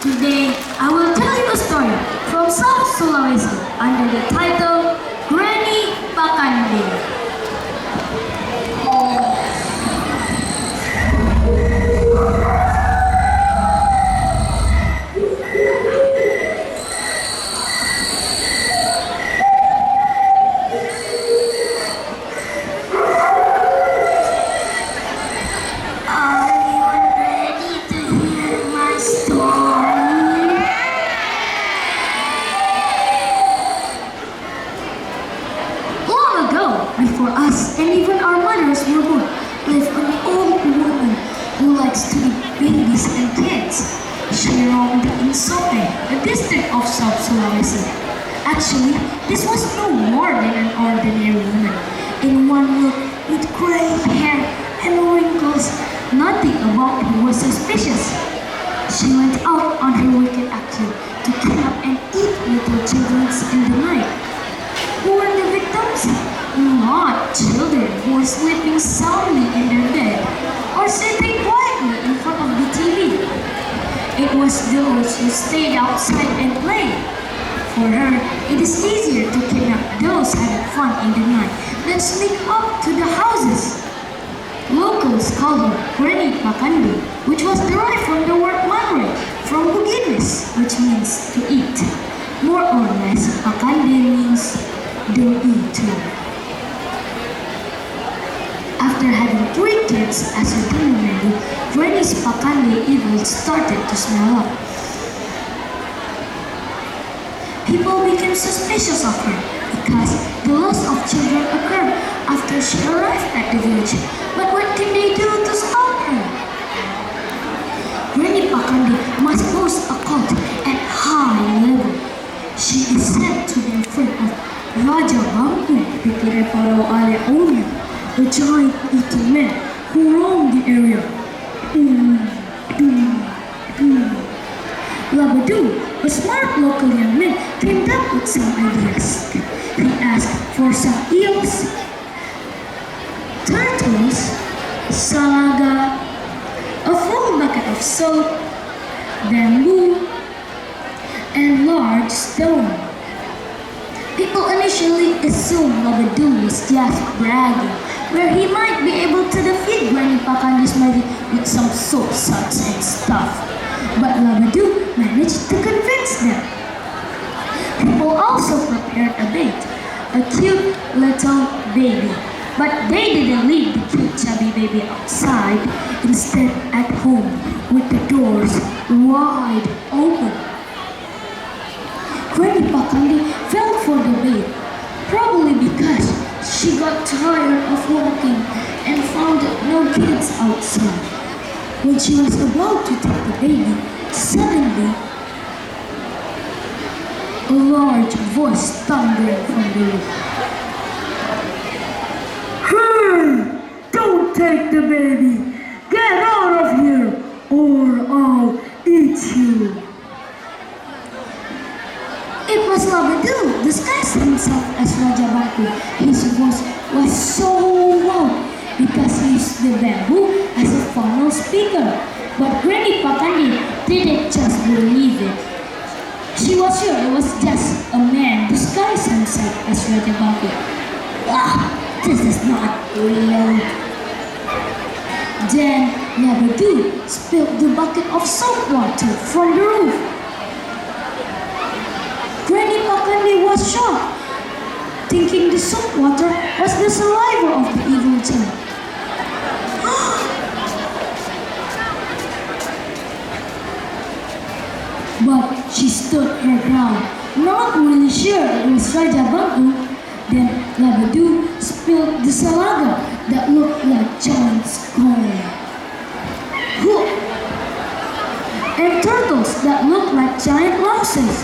Today, I will tell you a story from South Sulawesi under the title Granny Pakande. Before us and even our mothers were born, lived an old woman who likes to eat babies and kids. She roamed in Sope, a district of South Sulawesi. Actually, this was no more than an ordinary woman. In one look, with gray hair and wrinkles, nothing about her was suspicious. She went out on her wicked action to kidnap and eat little children in the night. Who were the victims? Not children who were sleeping soundly in their bed or sitting quietly in front of the TV. It was those who stayed outside and played. For her, it is easier to kidnap those having fun in the night than sneak up to the houses. Locals called her Granny Pakande, which was derived from the word manre, from Bugis, which means to eat. More or less, Pakande means the eater. After having 3 kids as her dinner menu, Granny's Pakande evil started to smell up. People became suspicious of her because the loss of children occurred after she arrived at the village. But what can they do to stop her? Granny Pakande must boast a cult at high level. She is said to be afraid of Raja Bangku, pikiran para ALWAFA, a giant eating man who roamed the area. Labadu, a smart local young man, came up with some ideas. He asked for some eels, turtles, salaga, a full bucket of soap, bamboo, and large stone. People initially assumed Labadu was just bragging, where he might be able to defeat Granny Pakande's mighty with some soap suds and stuff. But Labadu managed to convince them. People also prepared a bait, a cute little baby. But they didn't leave the cute chubby baby outside, instead at home with the doors wide open. Granny Pakande fell for the bait, probably because she got tired of walking and found no kids outside. When she was about to take the baby, suddenly a large voice thundered from the roof. "Hey! Don't take the baby! Get out of here or I'll eat you!" It was Labadu, disguised himself as Raja Bangku. His voice was so loud because he used the bamboo as a funnel speaker. But Granny Pakande didn't just believe it. She was sure it was just a man disguised himself as Raja Bangku. This is not real. Then Labadu spilled the bucket of soap water from the roof. Granny Pakande was shocked, thinking the soap water was the saliva of the evil child. But she stood her ground, not really sure it was Raja Bangku. Then Labadu spilled the salaga that looked like giant's corn, and turtles that looked like giant louses.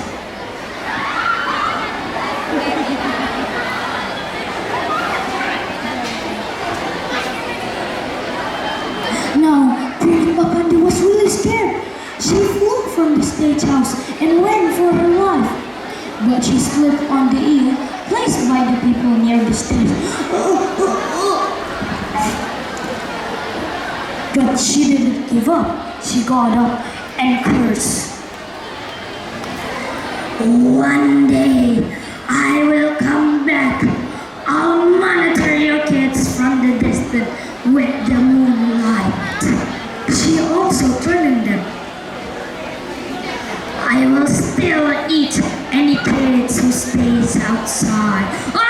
Now, Granny Pakande was really scared. She flew from the stage house and ran for her life. But she slipped on the eel placed by the people near the stage. But she didn't give up. She got up and cursed. One day I will come back. I'll monitor your kids from the distance with the moonlight. She also turning them. I will still eat any kids who stays outside.